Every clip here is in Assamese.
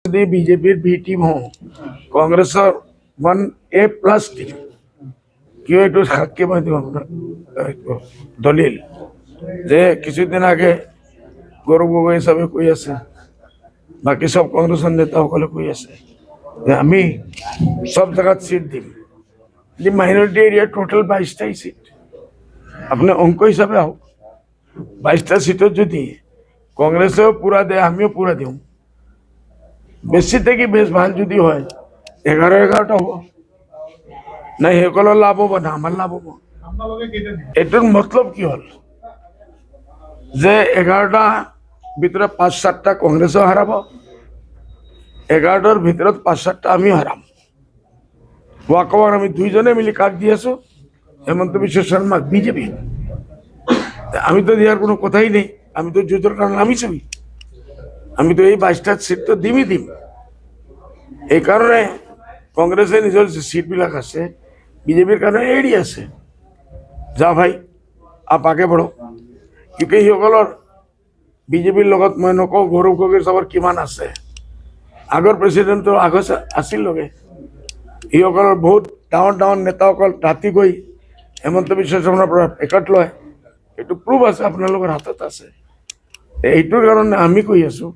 যদি বিজেপির বি টিম হো কংগ্রেসের 1A+ টিম কেউ একটু সাক্ষী মাধ্যম আপনার দলিল যে কিছুদিন আগে গৌরব গগৈ হিসাবে কই আছে বাকি সব কংগ্রেসের নেতা সকলে কই আছে যে আমি সব জায়গাত সিট দিম যে মাইনরিটি এরিয়া টোটাল 22টাই সিট আপনি অঙ্ক হিসাবে হোক 22টা সিটত যদি কংগ্রেসেও পুরা দেয় আমিও পুরা দিম বেশি থেকে বেশ ভাল যদি হয় 11-11টা হব না সকলের লাভ হব না আমার লাভ হব এটার মতলব কি হল যে 11টা ভিতরে 5-7টা কংগ্রেসও হারাব 11টার ভিতরে 5-7টা আমি হারাম ওয়াকওয়ার আমি দুইজনে মিলি কাক দিয়েছো হেমন্ত বিশ্ব শর্মা বিজেপি আমি তো দেওয়ার কোনো কথাই নেই আমি তো যুদ্ধের কারণ আমি ছবি আমি তো এই 22টা সিট তো দিমই দিম এই কারণে কংগ্রেসের নিজের যে সিটবিলাক আছে বিজেপির কারণে এড়ি আছে যা ভাই আপ আগে বঢ়ো কিউকি সকলের বিজেপির লগত মই নকওঁ গৌৰৱ গগৈৰ চাবৰ কিমান আছে আগৰ প্ৰেচিডেণ্টৰ আগত আছিল লগে সকলেৰ বহুত ডাঙৰ ডাঙৰ নেতাসকল ৰাতি গৈ হেমন্ত বিশ্ব শৰ্মাৰ পৰা পেকট লয় এইটো প্ৰুফ আছে আপোনালোকৰ হাতত আছে এইটোৰ কাৰণে আমি কৈ আছো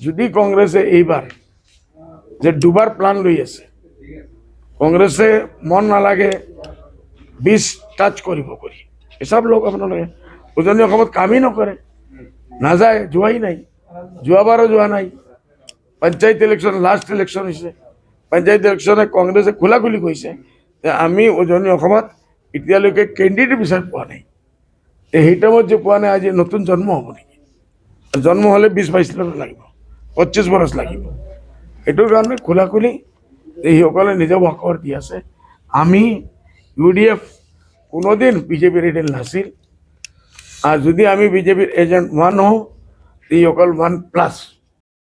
যদি কংগ্ৰেছে এইবাৰ যে দুবাৰ প্লান লৈ আছে কংগ্ৰেসে মন নালাগে 20 টাচ কৰিব কৰি এসব লোক আপোনালোকে উজনি অসমত কামেই নকৰে নাযায় যোৱাই নাই যোৱাবাৰো যোৱা নাই পঞ্চায়ত ইলেকশ্যন লাষ্ট ইলেকশ্যন হৈছে পঞ্চায়ত ইলেকশ্যনে কংগ্ৰেছে খোলাখুলি কৈছে যে আমি উজনি অসমত এতিয়ালৈকে কেণ্ডিডেট বিচাৰি পোৱা নাই সেই টাইমত যে পোৱা নাই আজি নতুন জন্ম হ'ব নেকি জন্ম হ'লে 20-22 বছৰ লাগিব 25 বছৰ লাগিব এইটোৰ কাৰণে খোলাখুলি এইসকলে নিজে ওয়াকআউট দি আছে আমি ইউডিএফ কোনোদিন বিজেপির এজেন্ট নাছিল আর যদি আমি বিজেপির এজেন্ট 1 হওঁ এইসকল 1+।